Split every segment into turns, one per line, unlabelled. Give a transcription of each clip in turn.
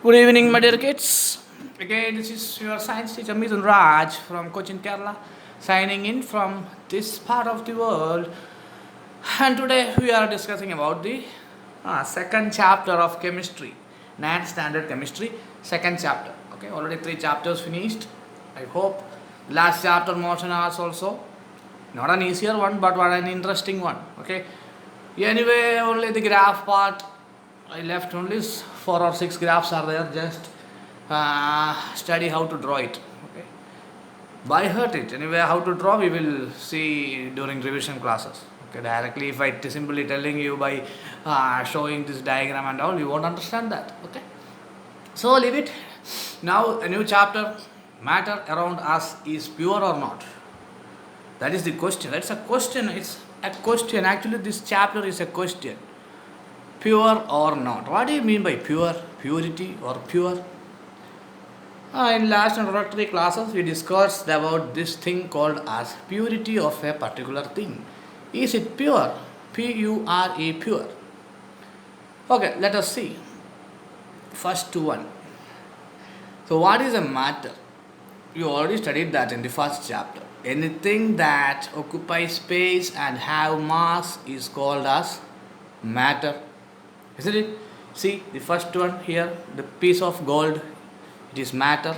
Good evening, my dear kids. Again, this is your science teacher Mithun Raj from Cochin, Kerala, signing in from this part of the world. And today we are discussing about the second chapter of chemistry, 9th standard chemistry, second chapter. Okay, already 3 chapters finished. I hope last chapter motion hours also. Not an easier one, but an interesting one. Okay. Anyway, only the graph part I left only 4 or 6 graphs are there. Just study how to draw it. Okay. By heart it. Anyway, how to draw we will see during revision classes. Okay. Directly, if I simply telling you by showing this diagram and all, you won't understand that. Okay. So leave it. Now a new chapter. Matter around us is pure or not? That is the question. That's a question. It's a question. Actually, this chapter is a question. Pure or not? What do you mean by pure? Purity or pure? In last introductory classes, we discussed about this thing called as purity of a particular thing. Is it pure? P-U-R-E, pure. Okay, let us see. First one. So, what is a matter? You already studied that in the first chapter. Anything that occupies space and have mass is called as matter. Isn't it? See the first one here, the piece of gold, it is matter.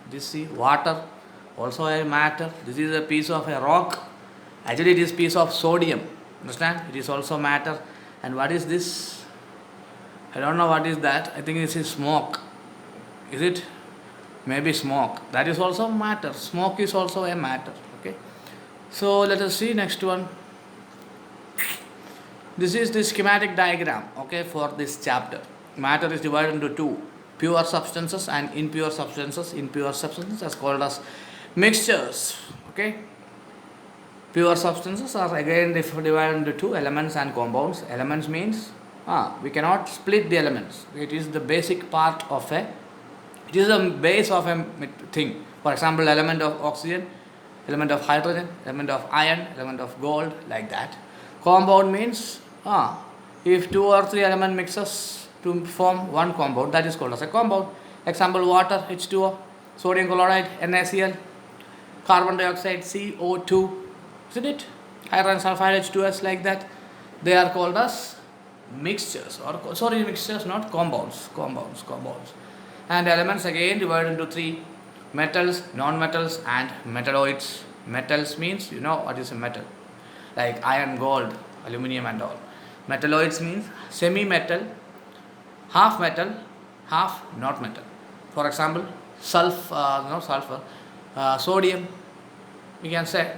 This see water, also a matter. This is a piece of a rock. Actually it is piece of sodium. Understand? It is also matter. And what is this? I don't know what is that. I think this is smoke. Is it? Maybe smoke. That is also matter. Smoke is also a matter. Okay. So let us see next one. This is the schematic diagram, okay, for this chapter. Matter is divided into two, pure substances and impure substances. Impure substances are called as mixtures, okay. Pure substances are again divided into two, elements and compounds. Elements means, we cannot split the elements. It is the basic part of it is the base of a thing. For example, element of oxygen, element of hydrogen, element of iron, element of gold, like that. Compound means, if 2 or 3 element mixes to form one compound, that is called as a compound. Example, water, H2O, sodium chloride, NaCl, carbon dioxide, CO2, isn't it? Hydrogen sulfide, H2S, like that. They are called as mixtures, mixtures, not compounds. And elements again divided into 3, metals, non-metals and metalloids. Metals means, you know what is a metal, like iron, gold, aluminium and all. Metalloids means semi-metal, half metal, half not metal. For example, sulfur, sodium, we can say.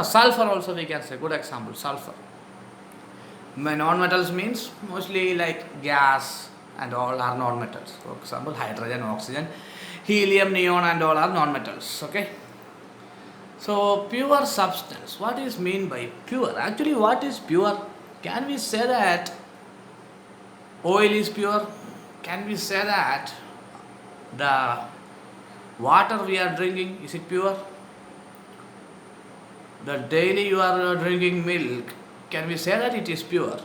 Sulfur also we can say, good example, sulfur. Non-metals means mostly like gas and all are non-metals. For example, hydrogen, oxygen, helium, neon and all are non-metals. Okay. So pure substance. What is mean by pure? Actually, what is pure? Can we say that oil is pure? Can we say that the water we are drinking, is it pure? The daily you are drinking milk, can we say that it is pure?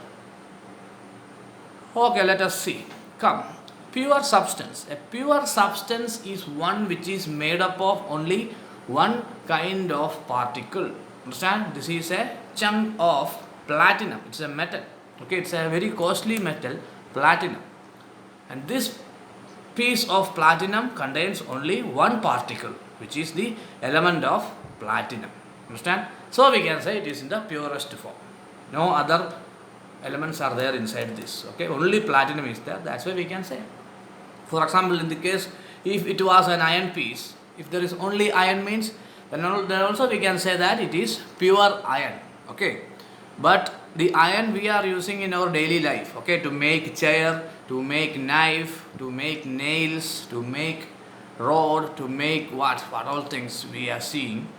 Okay, let us see. Come. Pure substance. A pure substance is one which is made up of only one kind of particle. Understand? This is a chunk of platinum. It's a metal. Okay, it's a very costly metal, platinum. And this piece of platinum contains only one particle, which is the element of platinum. Understand? So we can say it is in the purest form. No other elements are there inside this. Okay, only platinum is there. That's why we can say. For example, in the case, if it was an iron piece, if there is only iron means, then also we can say that it is pure iron. Okay. But the iron we are using in our daily life, okay, to make chair, to make knife, to make nails, to make rod, to make what all things we are seeing,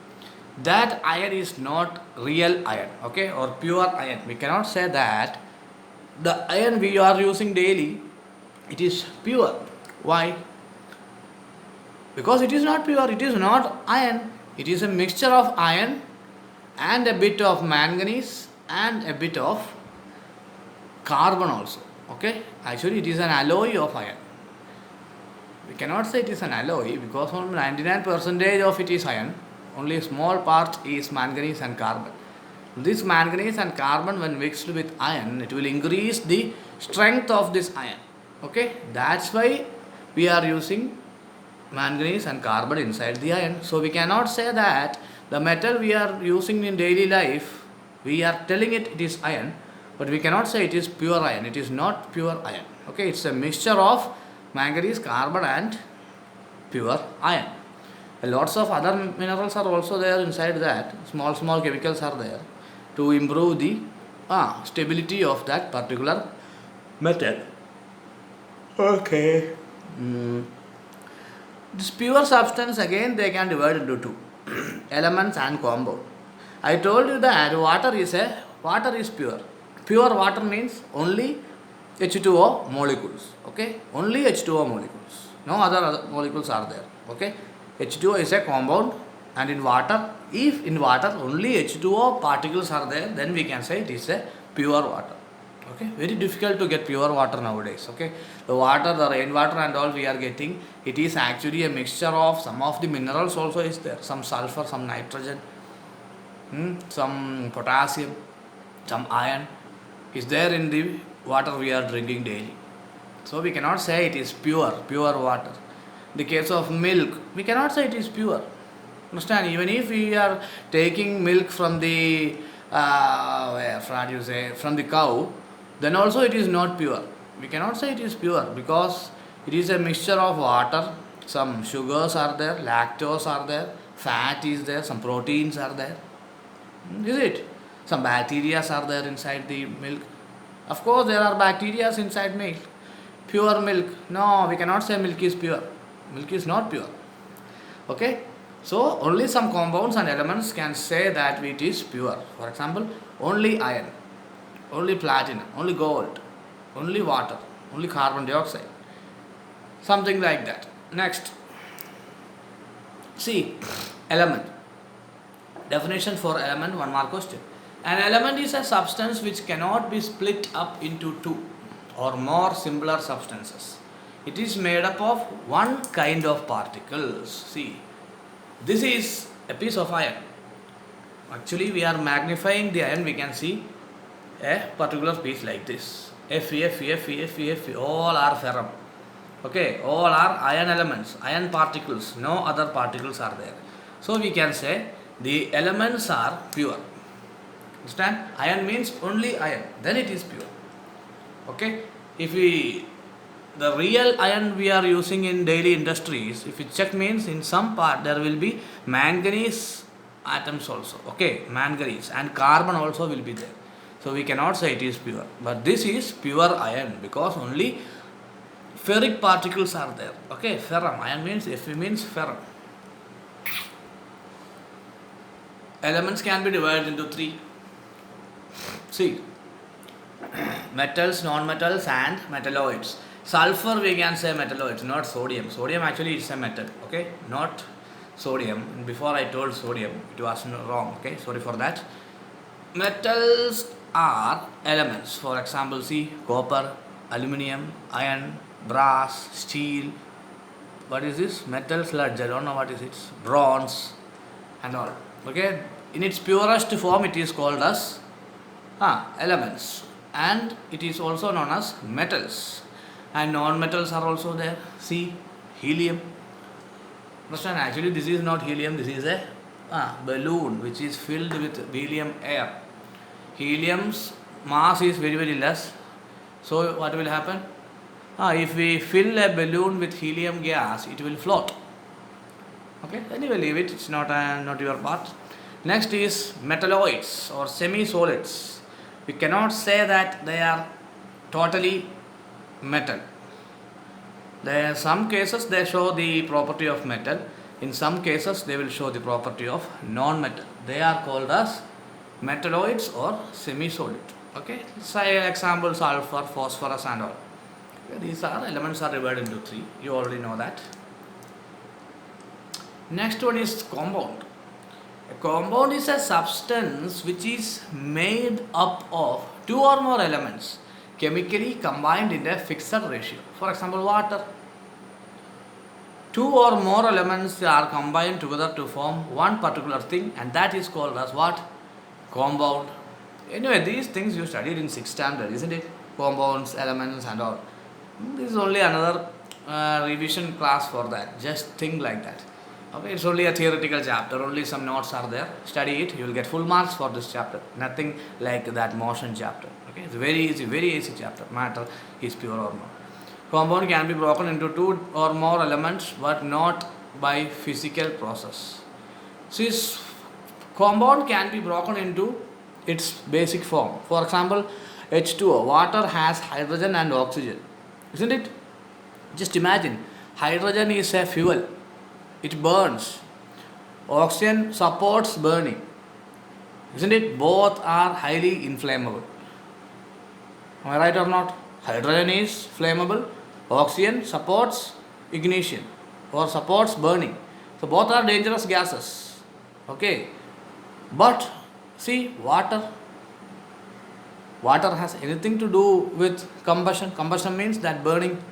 that iron is not real iron, okay, or pure iron. We cannot say that the iron we are using daily, it is pure. Why? Because it is not pure, it is not iron. It is a mixture of iron and a bit of manganese and a bit of carbon also. Okay, actually it is an alloy of iron. We cannot say it is an alloy because only 99% of it is iron. Only a small part is manganese and carbon. This manganese and carbon, when mixed with iron, it will increase the strength of this iron. Okay, that's why we are using manganese and carbon inside the iron. So we cannot say that the metal we are using in daily life, we are telling it is iron, but we cannot say it is pure iron. It is not pure iron. Okay, it's a mixture of manganese, carbon, and pure iron. Lots of other minerals are also there inside that. Small chemicals are there to improve the stability of that particular metal. Okay. This pure substance, again they can divide into two elements and compound. I told you that water is pure. Pure water means only H2O molecules. Okay, only H2O molecules. No other molecules are there. Okay, H2O is a compound, and in water, if in water only H2O particles are there, then we can say it is a pure water. Okay, very difficult to get pure water nowadays. Okay, the water, the rainwater and all we are getting, it is actually a mixture of some of the minerals also is there, some sulfur, some nitrogen, some potassium, some iron is there in the water we are drinking daily. So we cannot say it is pure water. In the case of milk, we cannot say it is pure. Understand? Even if we are taking milk from the from the cow, then also it is not pure. We cannot say it is pure because it is a mixture of water, some sugars are there, lactose are there, fat is there, some proteins are there. Is it? Some bacteria are there inside the milk. Of course, there are bacteria inside milk. Pure milk. No, we cannot say milk is pure. Milk is not pure. Okay? So, only some compounds and elements can say that it is pure. For example, only iron, only platinum, only gold, only water, only carbon dioxide. Something like that. Next. See, element. Definition for element, one more question. An element is a substance which cannot be split up into two or more similar substances. It is made up of one kind of particles. See, this is a piece of iron. Actually, we are magnifying the iron, we can see a particular piece like this. Fe, all are ferrum. Okay, all are iron elements, iron particles, no other particles are there. So we can say the elements are pure. Understand? Iron means only iron, then it is pure. Okay, if the real iron we are using in daily industries, if you check, means in some part there will be manganese atoms also. Okay, manganese and carbon also will be there. So we cannot say it is pure. But this is pure iron because only ferric particles are there. Okay, ferrum. Iron means Fe means ferrum. Elements can be divided into three. See, metals, non-metals and metalloids. Sulfur we can say metalloids, not sodium. Sodium actually is a metal, okay, not sodium. Before I told sodium, it was wrong, okay, sorry for that. Metals are elements. For example, see, copper, aluminium, iron, brass, steel. What is this? Metal sludge, I don't know what is it. Bronze and all. Okay, in its purest form it is called as elements, and it is also known as metals. And non-metals are also there. See, helium. Understand? Actually, this is not helium. This is a balloon which is filled with helium air. Helium's mass is very, very less. So what will happen? If we fill a balloon with helium gas, it will float. Okay, anyway, leave it. It's not your part. Next is metalloids or semi-solids. We cannot say that they are totally metal. There are some cases they show the property of metal. In some cases they will show the property of non-metal. They are called as metalloids or semi-solid. Okay, say example sulfur, phosphorus and all. Okay, these are elements are divided into three. You already know that. Next one is compound. A compound is a substance which is made up of two or more elements chemically combined in a fixed ratio. For example, water. two or more elements are combined together to form one particular thing, and that is called as what? Compound. Anyway, these things you studied in 6th standard, isn't it? Compounds, elements, and all. This is only another revision class for that. Just think like that. Okay, it's only a theoretical chapter, only some notes are there. Study it, you will get full marks for this chapter. Nothing like that motion chapter. Okay, it's very easy chapter. Matter is pure or not. Compound can be broken into two or more elements, but not by physical process. Since compound can be broken into its basic form. For example, H2O, water has hydrogen and oxygen. Isn't it? Just imagine, hydrogen is a fuel. It burns. Oxygen supports burning. Isn't it? Both are highly inflammable. Am I right or not? Hydrogen is flammable. Oxygen supports ignition or supports burning. So both are dangerous gases. Okay. But see, water has anything to do with combustion. Combustion means that burning.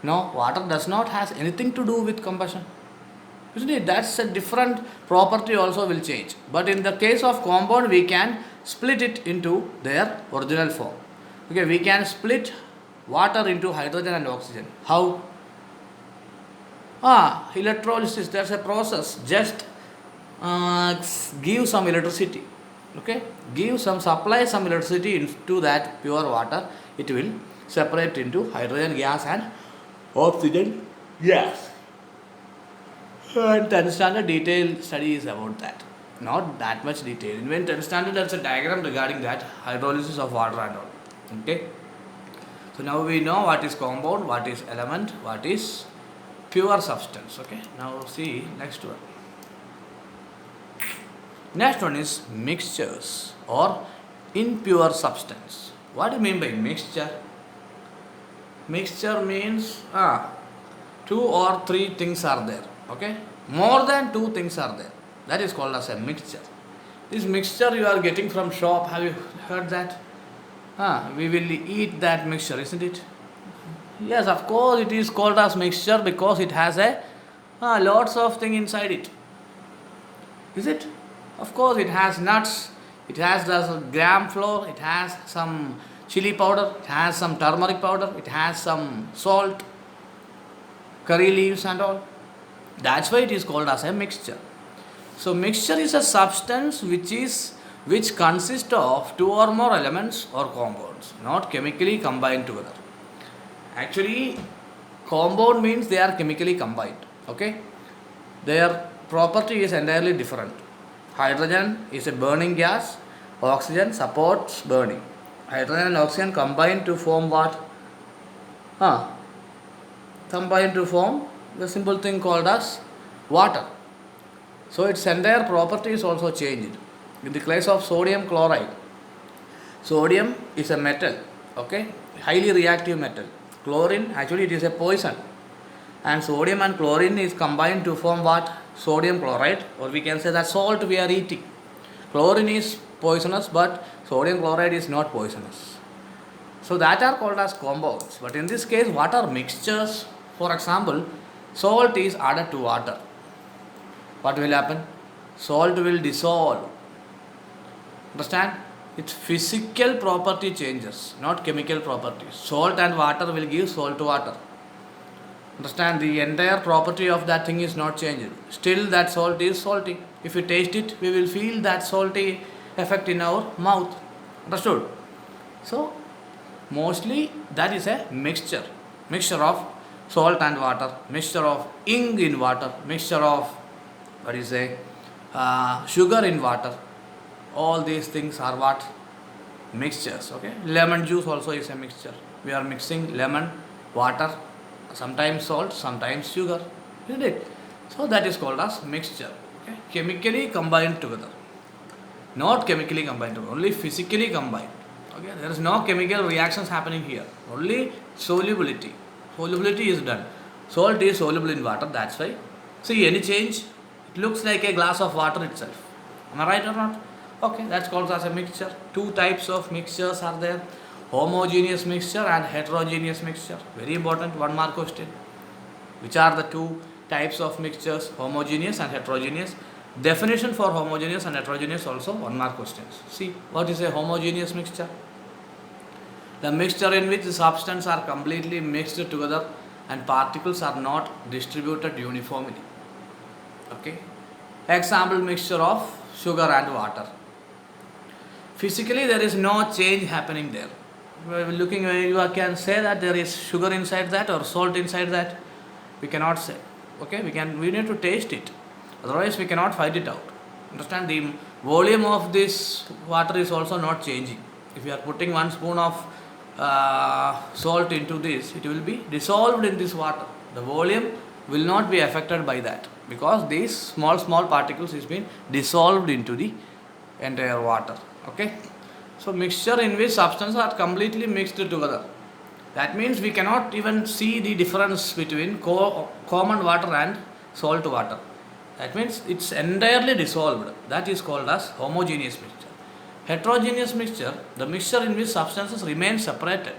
No, water does not has anything to do with combustion. Isn't it? That's a different property also will change. But in the case of compound, we can split it into their original form. Okay, we can split water into hydrogen and oxygen. How? Electrolysis, that's a process. Just give some electricity. Okay, supply some electricity into that pure water. It will separate into hydrogen gas and oxygen gas. And 10th standard detailed studies about that. Not that much detail. In 10th standard, there's a diagram regarding that hydrolysis of water and all. Okay. So now we know what is compound, what is element, what is pure substance. Okay. Now see next one. Next one is mixtures or impure substance. What do you mean by mixture? Mixture means two or three things are there. Okay, more than two things are there. That is called as a mixture. This mixture you are getting from shop. Have you heard that? We will eat that mixture, isn't it? Yes, of course it is called as mixture because it has a lots of thing inside it. Is it? Of course it has nuts. It has the gram flour. It has some chili powder. It has some turmeric powder. It has some salt, curry leaves and all. That's why it is called as a mixture. So mixture is a substance which consists of two or more elements or compounds, not chemically combined together. Actually, compound means they are chemically combined. Okay, their property is entirely different. Hydrogen is a burning gas. Oxygen supports burning. Hydrogen and oxygen combine to form what? Combine to form the simple thing called as water. So its entire property is also changed. In the case of sodium chloride, sodium is a metal, okay, highly reactive metal. Chlorine, actually it is a poison. And sodium and chlorine is combined to form what? Sodium chloride, or we can say that salt we are eating. Chlorine is poisonous, but sodium chloride is not poisonous. So that are called as compounds. But in this case, what are mixtures? For example, salt is added to water. What will happen? Salt will dissolve. Understand? Its physical property changes, not chemical properties. Salt and water will give salt to water. Understand? The entire property of that thing is not changed. Still that salt is salty. If we taste it, we will feel that salty effect in our mouth. Understood? So, mostly that is a mixture. Mixture of salt and water, mixture of ink in water, mixture of sugar in water. All these things are what? Mixtures. Okay. Lemon juice also is a mixture. We are mixing lemon, water, sometimes salt, sometimes sugar. Isn't it? So that is called as mixture. Okay. Chemically combined together. Not chemically combined together, only physically combined. Okay. There is no chemical reactions happening here. Only solubility. Solubility is done. Salt is soluble in water, that's why. See any change? It looks like a glass of water itself. Am I right or not? Okay, that's called as a mixture. Two types of mixtures are there. Homogeneous mixture and heterogeneous mixture. Very important, 1 mark question. Which are the two types of mixtures? Homogeneous and heterogeneous. Definition for homogeneous and heterogeneous also 1 mark questions. See, what is a homogeneous mixture? The mixture in which the substances are completely mixed together and particles are not distributed uniformly. Okay. Example, mixture of sugar and water. Physically there is no change happening there. Looking, you can say that there is sugar inside that or salt inside that. We cannot say. Okay, we need to taste it. Otherwise we cannot find it out. Understand, the volume of this water is also not changing. If you are putting 1 spoon of salt into this, it will be dissolved in this water. The volume will not be affected by that, because these small particles is being dissolved into the entire water. Okay, so mixture in which substances are completely mixed together. That means we cannot even see the difference between common water and salt water. That means it's entirely dissolved. That is called as homogeneous mixture. Heterogeneous mixture, the mixture in which substances remain separated.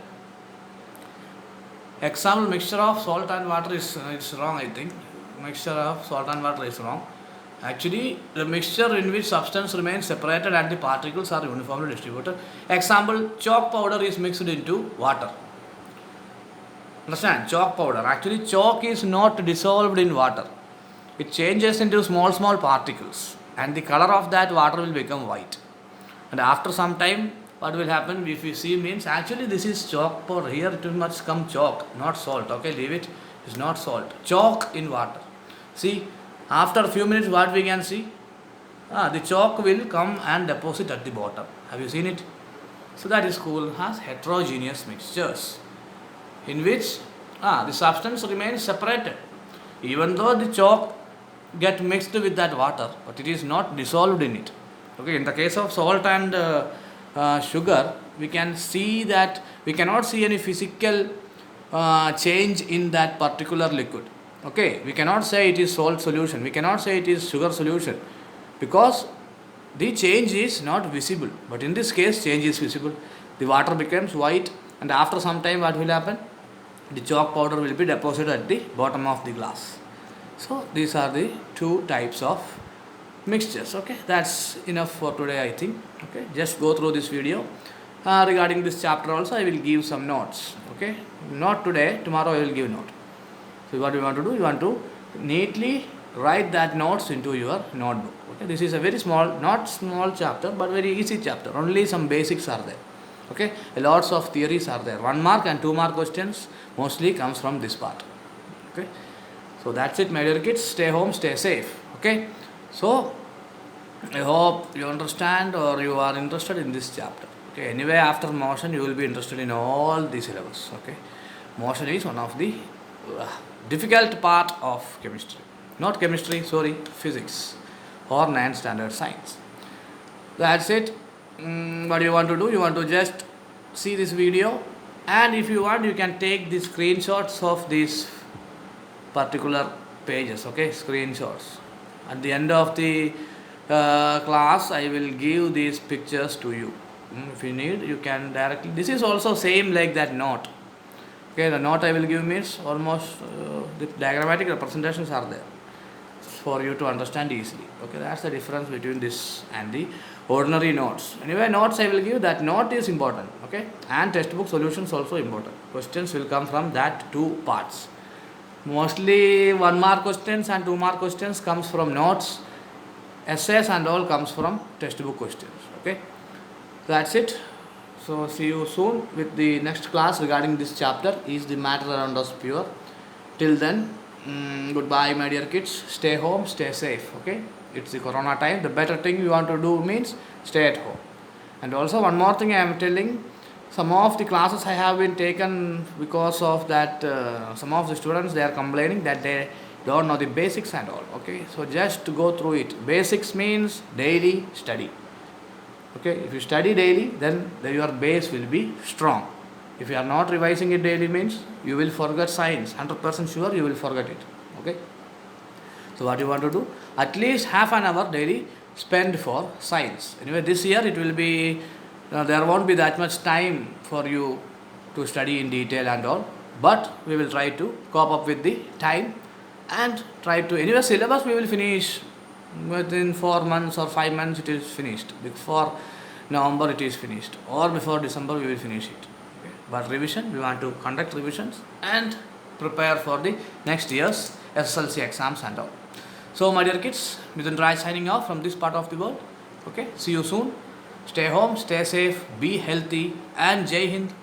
Example, mixture of salt and water is wrong, I think. Mixture of salt and water is wrong. Actually, the mixture in which substance remains separated and the particles are uniformly distributed. Example, chalk powder is mixed into water. Understand? Chalk powder. Actually, chalk is not dissolved in water. It changes into small particles, and the color of that water will become white. And after some time, what will happen, if you see, means actually this is chalk powder. Here it must come chalk, not salt. Okay, leave it. It's not salt. Chalk in water. See, after a few minutes, what we can see? The chalk will come and deposit at the bottom. Have you seen it? So that is called as heterogeneous mixtures, in which the substance remains separated. Even though the chalk get mixed with that water, but it is not dissolved in it. Okay, in the case of salt and sugar, we can see that we cannot see any physical change in that particular liquid. Okay, we cannot say it is salt solution, we cannot say it is sugar solution, because the change is not visible. But in this case, change is visible. The water becomes white, and after some time, what will happen? The chalk powder will be deposited at the bottom of the glass. So these are the two types of mixtures. Okay, that's enough for today, I think. Okay, just go through this video. Regarding this chapter also, I will give some notes. Okay, not today, tomorrow I will give note. So what you want to do, you want to neatly write that notes into your notebook. Okay, this is a very small, not small chapter, but very easy chapter. Only some basics are there. Okay, lots of theories are there. 1 mark and 2 mark questions mostly comes from this part. Okay, so that's it, my dear kids. Stay home, stay safe. Okay, so I hope you understand or you are interested in this chapter. Okay, anyway, after motion you will be interested in all the syllabus. Okay, motion is one of the difficult part of chemistry. Not chemistry, sorry, physics or non-standard science. That's it. What you want to do, you want to just see this video, and if you want, you can take the screenshots of these particular pages. Okay, screenshots. At the end of the class, I will give these pictures to you. If you need, you can directly. This is also same like that note. Okay, the note I will give means almost the diagrammatic representations are there for you to understand easily. Okay, that's the difference between this and the ordinary notes. Anyway, notes I will give, that note is important. Okay, and textbook solutions also important. Questions will come from that two parts. Mostly 1 mark questions and 2 mark questions comes from notes. Essays and all comes from textbook questions. Okay, that's it. So see you soon with the next class regarding this chapter. Is the matter around us pure? Till then, goodbye, my dear kids. Stay home, stay safe. Okay, it's the corona time. The better thing you want to do means stay at home. And also one more thing I am telling, some of the classes I have been taken because of that. Some of the students, they are complaining that they don't know the basics and all. Okay, so just to go through it. Basics means daily study. Okay, if you study daily, then your base will be strong. If you are not revising it daily, means you will forget science. 100% sure you will forget it. Okay, so what you want to do, at least half an hour daily spend for science. Anyway, this year it will be there won't be that much time for you to study in detail and all. but we will try to cope up with the time and try to, anyway syllabus we will finish within 4 months or 5 months. It is finished before November, it is finished, or before December we will finish it. Okay. But revision, we want to conduct revisions and prepare for the next year's SSLC exams and all. So my dear kids, Mithun Raj signing off from this part of the world. Okay, see you soon. Stay home, stay safe, be healthy, and Jai Hind.